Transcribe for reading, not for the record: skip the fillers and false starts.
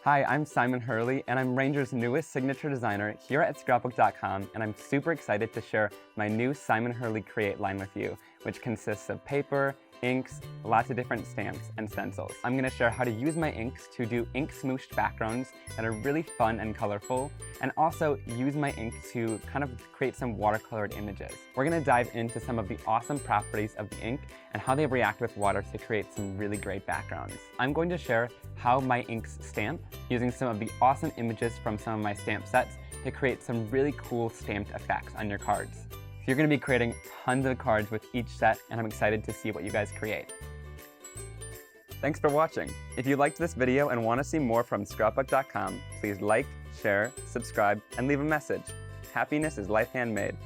Hi, I'm Simon Hurley, and I'm Ranger's newest signature designer here at Scrapbook.com, and I'm super excited to share my new Simon Hurley Create line with you, which consists of paper, inks, lots of different stamps, and stencils. I'm going to share how to use my inks to do ink smooshed backgrounds that are really fun and colorful, and also use my ink to kind of create some watercolored images. We're going to dive into some of the awesome properties of the ink and how they react with water to create some really great backgrounds. I'm going to share how my inks stamp using some of the awesome images from some of my stamp sets to create some really cool stamped effects on your cards. So you're going to be creating tons of cards with each set, and I'm excited to see what you guys create. Thanks for watching. If you liked this video and want to see more from Scrapbook.com, please like, share, subscribe, and leave a message. Happiness is life handmade.